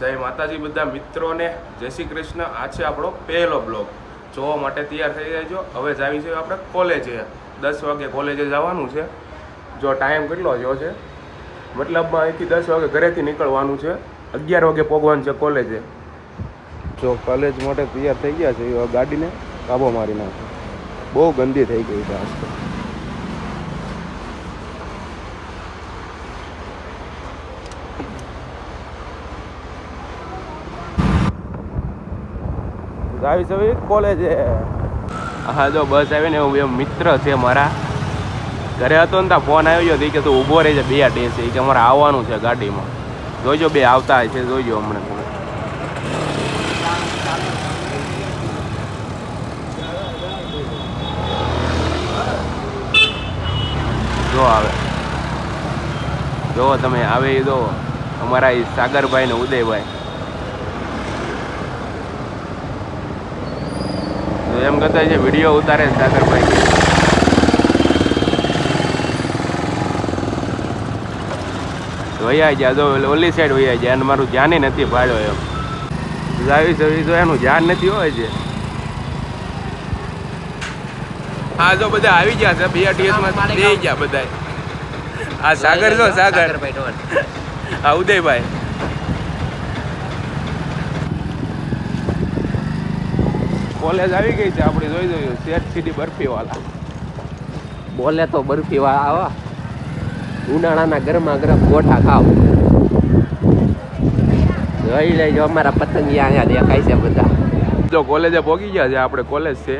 જય માતાજી બધા મિત્રોને, જય શ્રી કૃષ્ણ। આ છે આપણો પહેલો બ્લોગ। જોવા માટે તૈયાર થઈ જાયજો। હવે જાવી છે આપણે કોલેજે, 10 વાગે કોલેજે જવાનું છે। જો ટાઈમ કેટલો થયો છે, મતલબમાં અહીંથી 10 વાગે ઘરેથી નીકળવાનું છે, 11 વાગે પહોંચવાનું છે કોલેજે। જો કોલેજ માટે તૈયાર થઈ ગયા છે, ગાડીને કાબો મારી નાખે, બહુ ગંદી થઈ ગઈ છે આજ તો। આવી સવી કોલેજે। હા જો બસ આવીને એવું મિત્ર છે મારા, ઘરે હતો ને ત્યાં ફોન આવ્યો હતો કે તું ઊભો રહેજે, બે ડેસ કે અમારે આવવાનું છે ગાડીમાં। જોઈજો બે આવતા છે, જોઈજો હમણાં તમે। જો આવે, જો તમે આવે એ જો અમારા એ સાગરભાઈ ને ઉદયભાઈ। એમ કહેતા છે વિડીયો ઉતારે સાગરભાઈ। વૈયા ગયા જો ઓલી સાઈડ વૈયા ગયા, અને મારું ધ્યાન નથી પાડ્યો એમ। જાવી જવી તો એનું ધ્યાન નથી હોય છે। હા જો બધા આવી ગયા છે, BRTS માં બેસી ગયા બધા। આ સાગર જો સાગર, આ ઉદયભાઈ। કોલેજ આવી ગઈ છે આપણી, જોઈ જોયું શેઠ સીધી બરફી વાળા। બોલે તો બરફી વાળા આવા, ઉનાળાના ગરમા ગરમ ગોઠા ખાવ। જોઈ લેજો અમારા પતંગિયા અહીંયા દેખાય છે બધા। જો કોલેજે પહોંચી ગયા છે આપણે, કોલેજ છે।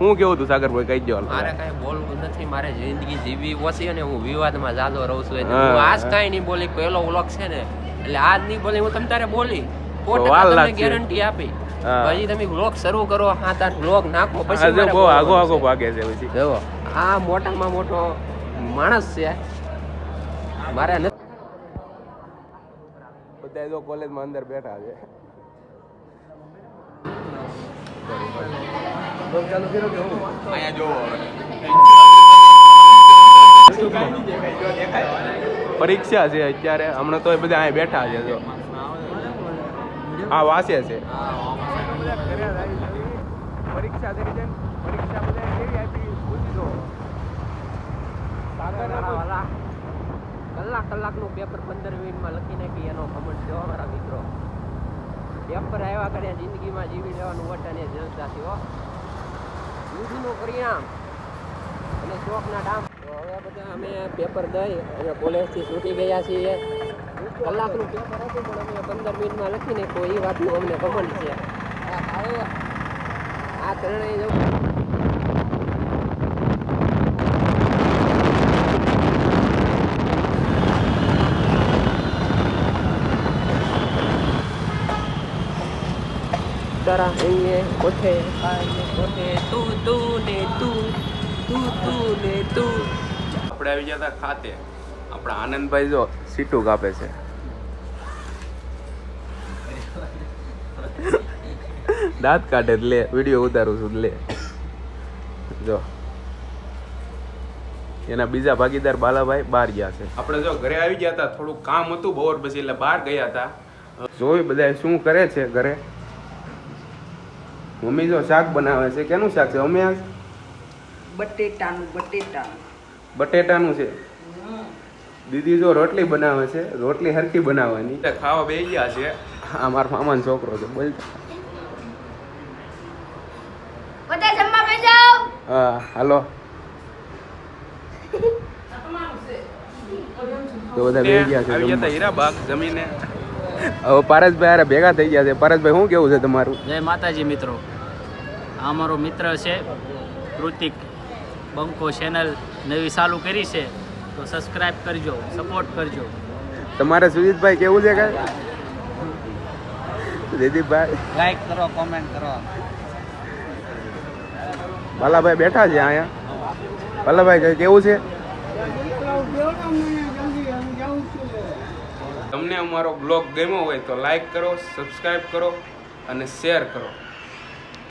હું કેવું તું સાગરભાઈ, કહી દો। મારે કઈ બોલવું નથી, મારે જિંદગી જીવી ઓછી અને હું વિવાદમાં જાજો રહું છું। હું આજ કાંઈ નહીં બોલી, પહેલો વ્લોગ છે ને એટલે આજ નહીં બોલી, હું તમ તારે બોલી તમને ગેરંટી આપી। પછી તમે વ્લોગ શરૂ કરો, 7-8 વ્લોગ નાખો, પછી બહુ આગો આગો ભાગે છે પછી। જો આ મોટામાં મોટો માણસ છે, મારે બધા જો કોલેજમાં અંદર બેઠા છે। પરીક્ષા છે અત્યારે, હમણાં તો બધા અહીંયા બેઠા છે। જો હા વાસે છે પરીક્ષા કરી છે, પરીક્ષા બધા કેવી આપી પૂછી દો। કલાકનું પેપર 15 મિનિટમાં લખી નાખી, એનો કમેન્ટ જો અમારા મિત્રો। પેપર આવ્યા કરે જિંદગીમાં જીવી લેવાનું વટાને જલસાથી હો, યુદ્ધનું પરિણામ અને શોખના ડામ। તો હવે બધા અમે પેપર દઈ અને કોલેજથી છૂટી ગયા છીએ। કલાકનું પેપર હતું પણ અમે 15 મિનિટમાં લખી નાખ્યું, એ વાતનું અમને કમેન્ટ છે। આ ત્રણેય જવું તારા અહીંયા કોઠે કોઠે તું ને તું ને તું। આપણે આવી ગયા હતા ખાતે, આપણા આનંદભાઈ જો સીટું કાપે છે। દાંત કાઢે લે, વિડીયો ઉતારું છું લે। જો એના બીજા ભાગીદાર બાલાભાઈ બહાર ગયા છે। આપણે જો ઘરે આવી ગયા હતા, થોડું કામ હતું બપોર પછી એટલે બહાર ગયા હતા। જોઈ બધા શું કરે છે ઘરે। મમ્મી જો શાક બનાવે છે, કેનું શાક છે મમ્મી? આ બટેટાનું છે। દીદી જો રોટલી બનાવે છે, રોટલી હરખી બનાવવાની। ખાવા બેસી ગયા છે। આ મારા મામાનો છોકરો છે, બોલ। હા હાલો, તો બધા બેસી ગયા છે। આવી ગયા હીરાબાગ જમીને। હવે પારસભાઈ આરે ભેગા થઈ ગયા છે। પારસભાઈ શું કેવું છે તમારું? જય માતાજી મિત્રો, આ અમારો મિત્ર છે કૃતિક, બંકો ચેનલ નવી ચાલુ કરી છે, તો સબસ્ક્રાઇબ કરજો, સપોર્ટ કરજો। તમારે સુજીતભાઈ કેવું છે કાંઈ? જયદીપભાઈ લાઈક કરો, કોમેન્ટ કરો। બાલાભાઈ બેઠા છે અહીંયા। બાલાભાઈ કેવું છે? તમને અમારો બ્લોગ ગમ્યો હોય તો લાઈક કરો, સબસ્ક્રાઈબ કરો અને શેર કરો।